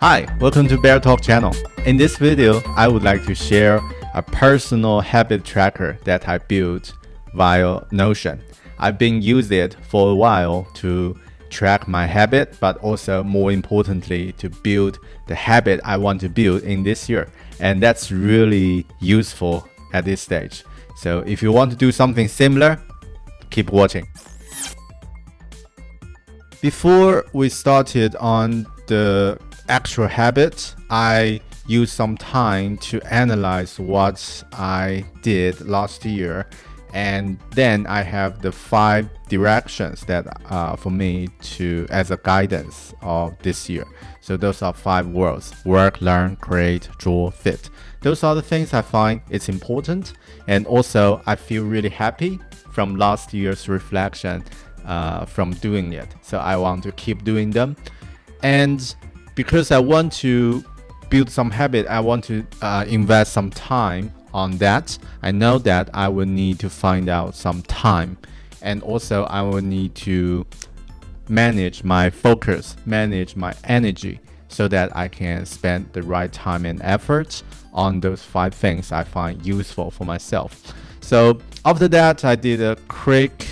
Hi, welcome to Bear Talk channel. In this video, I would like to share a personal habit tracker that I built via Notion. I've been using it for a while to track my habit, but also more importantly, to build the habit I want to build in this year. And that's really useful at this stage. So if you want to do something similar, keep watching. Before we started on the actual habit, I used some time to analyze what I did last year, and then I have the 5 directions that for me to as a guidance of this year. So those are 5 words: work, learn, create, draw, fit. Those are the things I find it's important, and also I feel really happy from last year's reflection from doing it. So I want to keep doing them. And because I want to build some habit, I want to invest some time on that. I know that I will need to find out some time, and also I will need to manage my focus, manage my energy, so that I can spend the right time and effort on those 5 things I find useful for myself. So after that, I did a quick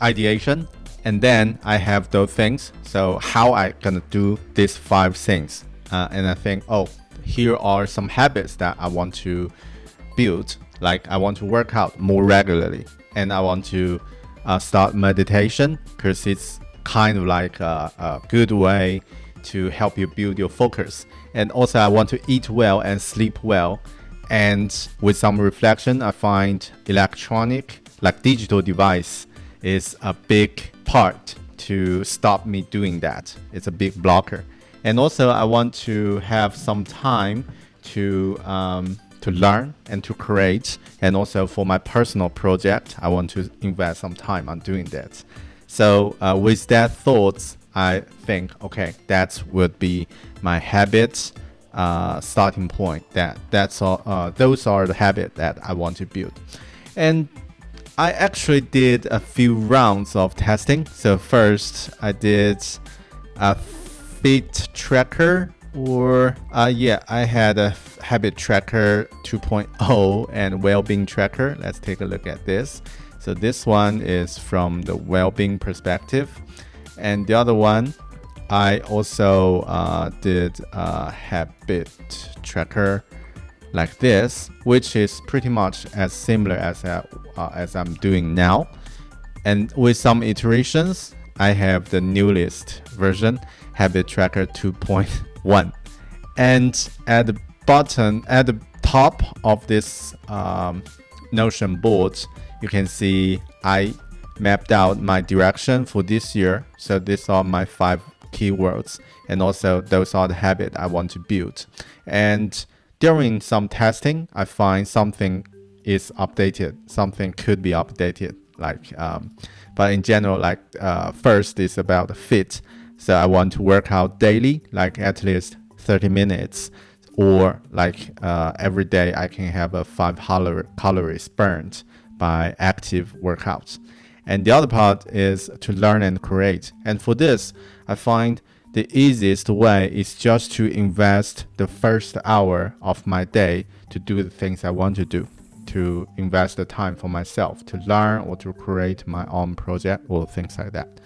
ideation, and then I have those things. So how I gonna do these 5 things? And I think, here are some habits that I want to build. Like I want to work out more regularly, and I want to start meditation, because it's kind of like a good way to help you build your focus. And also I want to eat well and sleep well. And with some reflection, I find electronic, like digital device, is a big part to stop me doing that. It's a big blocker. And also I want to have some time to learn and to create. And also for my personal project, I want to invest some time on doing that. So with that thoughts, I think, okay, that would be my habits starting point. That's all. Those are the habits that I want to build. And I actually did a few rounds of testing. So first I did a fit tracker, or I had a habit tracker 2.0 and well-being tracker. Let's take a look at this. So this one is from the well-being perspective, and the other one I also did a habit tracker like this, which is pretty much as similar as I'm doing now. And with some iterations, I have the newest version, Habit Tracker 2.1. And at the top of this Notion board, you can see I mapped out my direction for this year. So these are my 5 keywords, and also those are the habits I want to build. And during some testing, I find something is updated, something could be updated. But in general, first is about the fit. So I want to work out daily, like at least 30 minutes, or every day I can have a 5 calories burned by active workouts. And the other part is to learn and create. And for this, I find the easiest way is just to invest the first hour of my day to do the things I want to do, to invest the time for myself, to learn or to create my own project or things like that.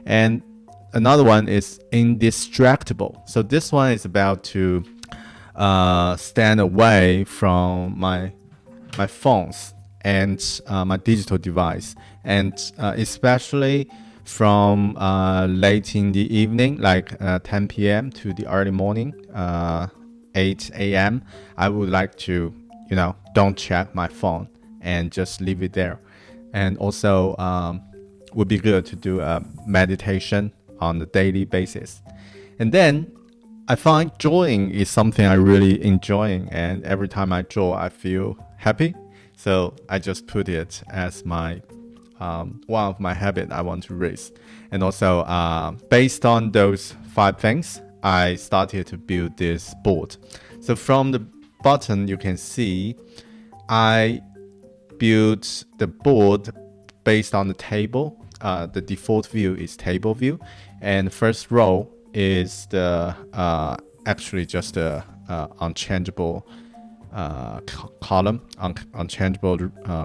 And another one is indistractable. So this one is about to stand away from my phones and my digital device, and especially from late in the evening, 10 p.m. to the early morning, 8 a.m. I would like to, don't check my phone and just leave it there. And also would be good to do a meditation on a daily basis. And then I find drawing is something I really enjoying, and every time I draw, I feel happy. So I just put it as my one of my habits I want to raise. And also based on those 5 things, I started to build this board. So from the bottom, you can see I built the board based on the table. The default view is table view, And first row is the actually just a unchangeable column, unchangeable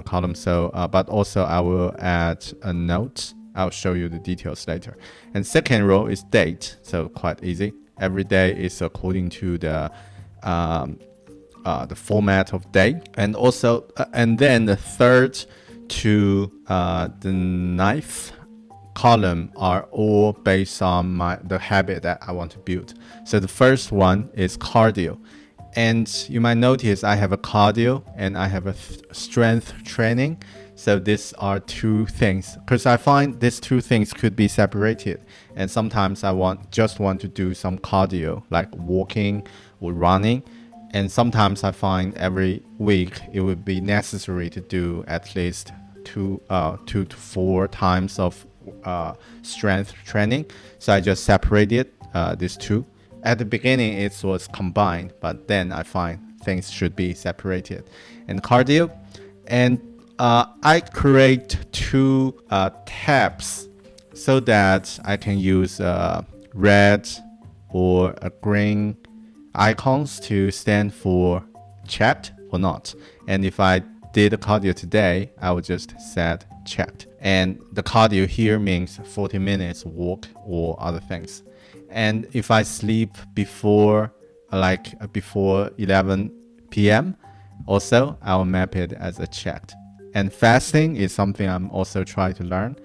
column. So, but also I will add a note. I'll show you the details later. And second row is date, so quite easy. Every day is according to the format of day, and also and then the third to the ninth column are all based on the habit that I want to build. So the first one is cardio. And you might notice I have a cardio and I have a strength training. So these are two things, because I find these two things could be separated. And sometimes I just want to do some cardio, like walking or running. And sometimes I find every week it would be necessary to do at least two to 4 times of strength training. So I just separated these two. At the beginning, it was combined, but then I find things should be separated. And cardio, and I create 2 tabs so that I can use red or a green icons to stand for checked or not. And if I did a cardio today, I would just set checked. And the cardio here means 40 minutes walk or other things. And if I sleep before 11 p.m., also I'll map it as a checked. And fasting is something I'm also trying to learn.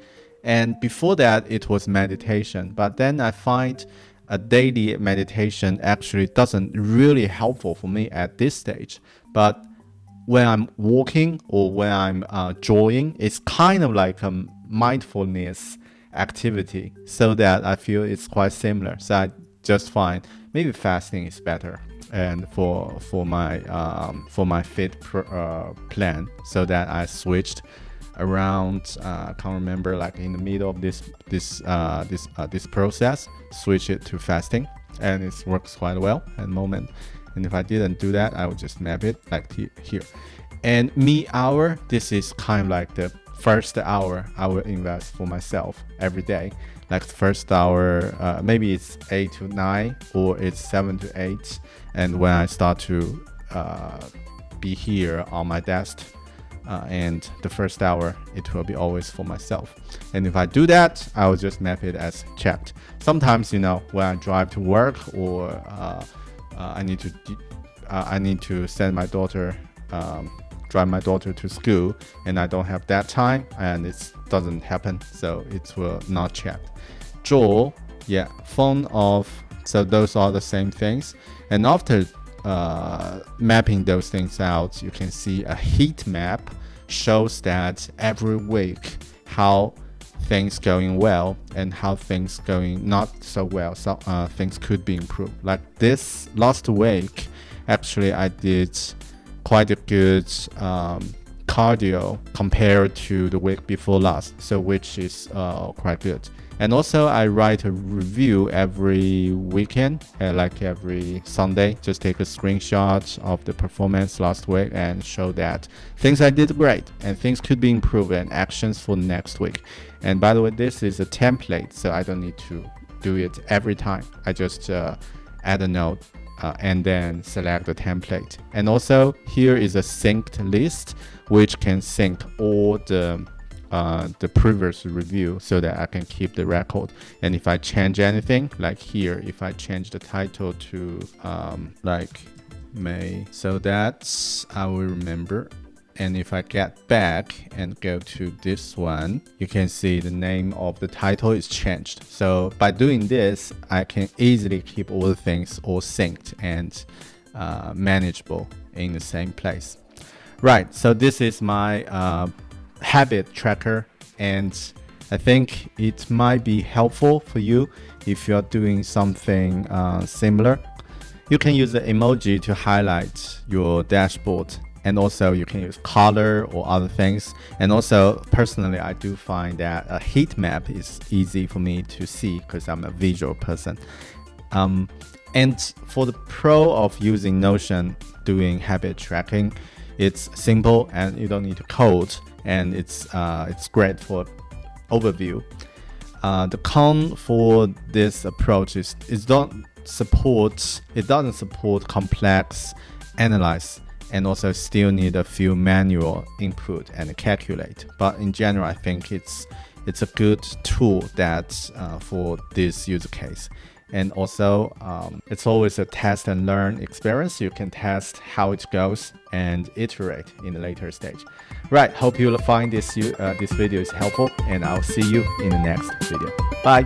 And before that, it was meditation. But then I find a daily meditation actually doesn't really helpful for me at this stage. But when I'm walking or when I'm jogging, it's kind of like a mindfulness activity, so that I feel it's quite similar. So I just find maybe fasting is better, and for my fit plan, so that I switched around. I can't remember, like in the middle of this process, switch it to fasting, and it works quite well at the moment. And if I didn't do that, I would just map it like here. And me hour, this is kind of like the first hour I will invest for myself every day. Like the first hour, maybe it's 8 to 9 or it's 7 to 8. And when I start to be here on my desk, and the first hour, it will be always for myself. And if I do that, I will just map it as checked. Sometimes, when I drive to work or I need to send my daughter, drive my daughter to school, and I don't have that time, and it doesn't happen, so it will not check. Draw, phone off. So those are the same things. And after mapping those things out, you can see a heat map shows that every week how things going well and how things going not so well. So things could be improved. Like this last week, actually I did quite a good cardio compared to the week before last, so which is quite good. And also I write a review every weekend, like every Sunday, just take a screenshot of the performance last week and show that things I did great and things could be improved and actions for next week. And by the way, this is a template, so I don't need to do it every time. I just add a note and then select the template. And also here is a synced list, which can sync all the previous review, so that I can keep the record. And if I change anything, like here, if I change the title to like May, so that I will remember. And if I get back and go to this one, you can see the name of the title is changed. So by doing this, I can easily keep all the things all synced and manageable in the same place. Right, so this is my habit tracker, and I think it might be helpful for you if you're doing something similar. You can use the emoji to highlight your dashboard, and also you can use color or other things. And also personally, I do find that a heat map is easy for me to see because I'm a visual person. And for the pro of using Notion doing habit tracking, it's simple and you don't need to code, and it's great for overview. The con for this approach is it doesn't support complex analyze, and also still need a few manual input and calculate. But in general, I think it's a good tool that for this use case. And also, it's always a test and learn experience. You can test how it goes and iterate in the later stage. Right, hope you'll find this video is helpful, and I'll see you in the next video. Bye!